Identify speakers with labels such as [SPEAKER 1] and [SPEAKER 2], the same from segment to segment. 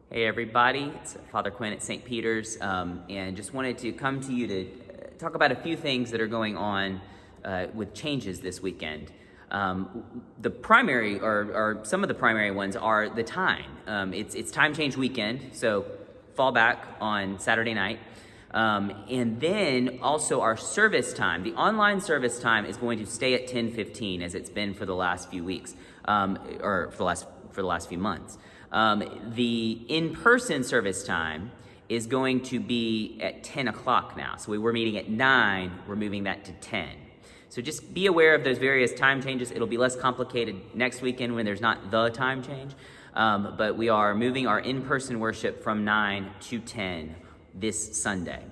[SPEAKER 1] Hey everybody, it's Father Quinn at St. Peter's, and just wanted to come to you to talk about a few things that are going on with changes this weekend. The primary, or some of the primary ones, are the time. It's time change weekend, so fall back on Saturday night. And then also our service time. The online service time is going to stay at 10:15 as it's been for the last few weeks, or for the last few months. The in-person service time is going to be at 10 o'clock now. So we were meeting at 9, we're moving that to 10. So just be aware of those various time changes. It'll be less complicated next weekend when there's not the time change. But we are moving our in-person worship from 9 to 10 this Sunday.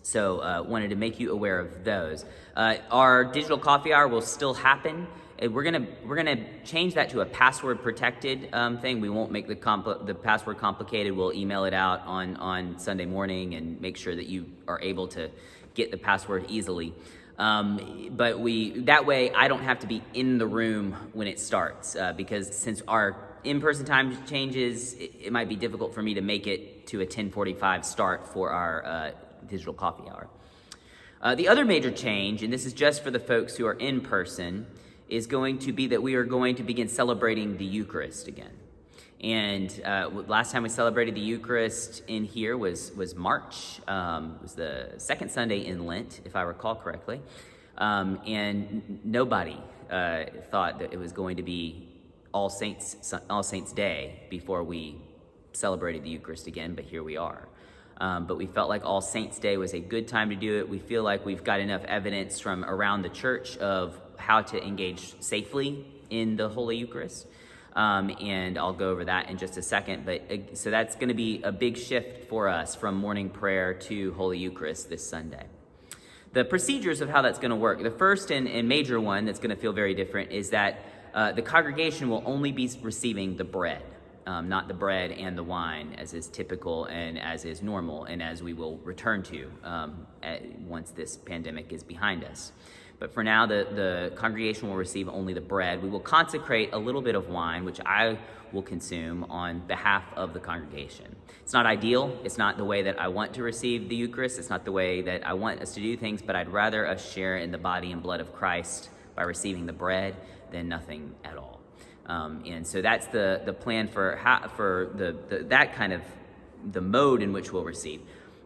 [SPEAKER 1] So wanted to make you aware of those. Our digital coffee hour will still happen. We're gonna change that to a password protected thing. We won't make the password complicated. We'll email it out on Sunday morning and make sure that you are able to get the password easily. But that way I don't have to be in the room when it starts because since our in-person time changes, it might be difficult for me to make it to a 10:45 start for our digital coffee hour. The other major change, and this is just for the folks who are in person, is going to be that we are going to begin celebrating the Eucharist again. And last time we celebrated the Eucharist in here was March. It was the second Sunday in Lent, if I recall correctly. And nobody thought that it was going to be All Saints Day before we celebrated the Eucharist again, but here we are. But we felt like All Saints Day was a good time to do it. We feel like we've got enough evidence from around the church of how to engage safely in the Holy Eucharist. And I'll go over that in just a second. But so that's going to be a big shift for us from morning prayer to Holy Eucharist this Sunday. The procedures of how that's going to work. The first and major one that's going to feel very different is that the congregation will only be receiving the bread. Not the bread and the wine as is typical and as is normal and as we will return to once this pandemic is behind us. But for now, the congregation will receive only the bread. We will consecrate a little bit of wine, which I will consume on behalf of the congregation. It's not ideal. It's not the way that I want to receive the Eucharist. It's not the way that I want us to do things, but I'd rather us share in the body and blood of Christ by receiving the bread than nothing at all. And so that's the plan for that kind of the mode in which we'll receive.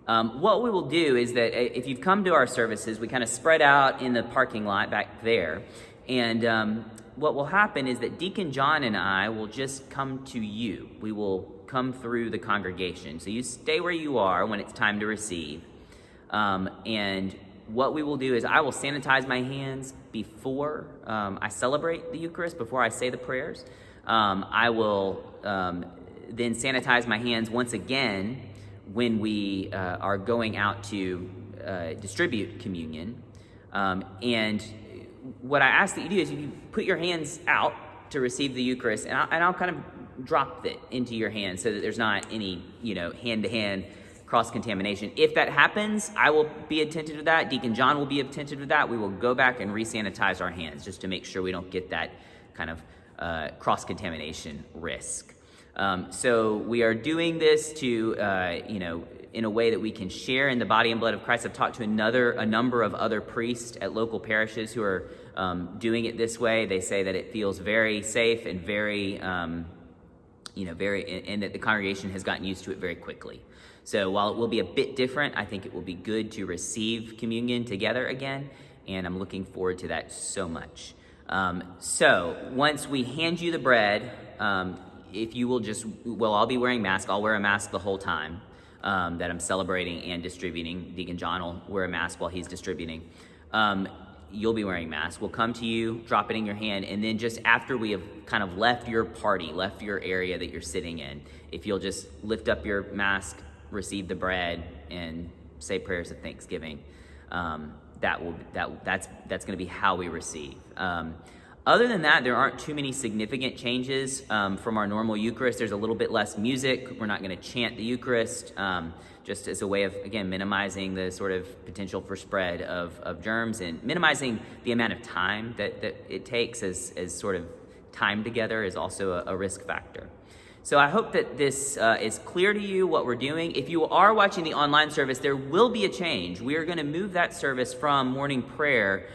[SPEAKER 1] What we will do is that if you've come to our services, we kind of spread out in the parking lot back there. And what will happen is that Deacon John and I will just come to you. We will come through the congregation. So you stay where you are when it's time to receive. And what we will do is I will sanitize my hands before I celebrate the Eucharist, before I say the prayers. I will then sanitize my hands once again when we are going out to distribute communion. And what I ask that you do is you put your hands out to receive the Eucharist, and I'll kind of drop it into your hands so that there's not any, hand-to-hand cross-contamination. If that happens, I will be attentive to that. Deacon John will be attentive to that. We will go back and re-sanitize our hands just to make sure we don't get that kind of cross-contamination risk. So we are doing this to, in a way that we can share in the body and blood of Christ. I've talked to a number of other priests at local parishes who are doing it this way. They say that it feels very safe and very, and that the congregation has gotten used to it very quickly. So while it will be a bit different, I think it will be good to receive communion together again, and I'm looking forward to that so much. So once we hand you the bread, if you will I'll be wearing a mask. I'll wear a mask the whole time that I'm celebrating and distributing. Deacon John will wear a mask while he's distributing. You'll be wearing a mask. We'll come to you, drop it in your hand, and then just after we have kind of left your party, left your area that you're sitting in, if you'll just lift up your mask, receive the bread, and say prayers of thanksgiving, that's going to be how we receive. Other than that, there aren't too many significant changes from our normal Eucharist. There's a little bit less music. We're not going to chant the Eucharist, just as a way of, again, minimizing the sort of potential for spread of germs and minimizing the amount of time that it takes as sort of time together is also a risk factor. So I hope that this is clear to you what we're doing. If you are watching the online service, there will be a change. We are going to move that service from morning prayer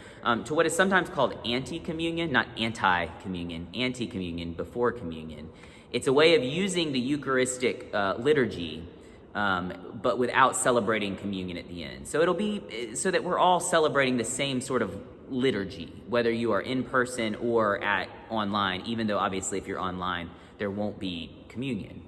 [SPEAKER 1] to what is sometimes called anti-communion, not anti-communion, anti-communion, before communion. It's a way of using the Eucharistic liturgy, but without celebrating communion at the end. So it'll be so that we're all celebrating the same sort of liturgy, whether you are in person or at online, even though obviously if you're online, there won't be communion.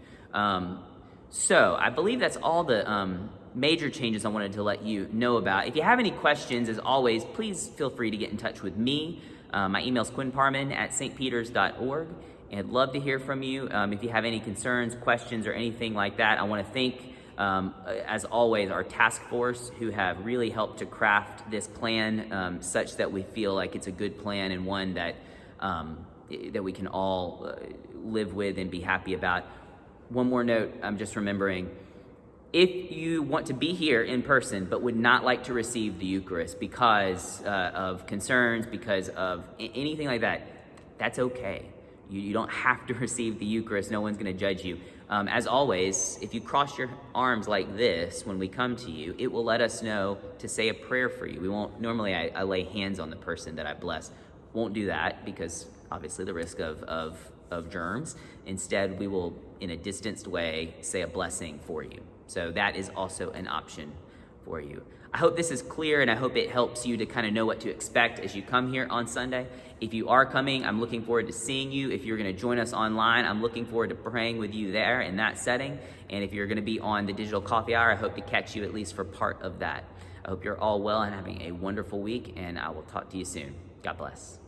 [SPEAKER 1] So I believe that's all the major changes I wanted to let you know about. If you have any questions, as always, please feel free to get in touch with me. My email is quinnparman@stpeters.org, and I'd love to hear from you. If you have any concerns, questions, or anything like that, I want to thank, as always, our task force who have really helped to craft this plan such that we feel like it's a good plan and one that we can all live with and be happy about. One more note, I'm just remembering, if you want to be here in person but would not like to receive the Eucharist because of concerns, because of anything like that, that's okay. You don't have to receive the Eucharist. No one's going to judge you. As always, if you cross your arms like this when we come to you, it will let us know to say a prayer for you. We won't, normally I lay hands on the person that I bless. Won't do that because obviously the risk of germs. Instead, we will, in a distanced way, say a blessing for you. So that is also an option for you. I hope this is clear, and I hope it helps you to kind of know what to expect as you come here on Sunday. If you are coming, I'm looking forward to seeing you. If you're going to join us online, I'm looking forward to praying with you there in that setting. And if you're going to be on the digital coffee hour, I hope to catch you at least for part of that. I hope you're all well and having a wonderful week, and I will talk to you soon. God bless.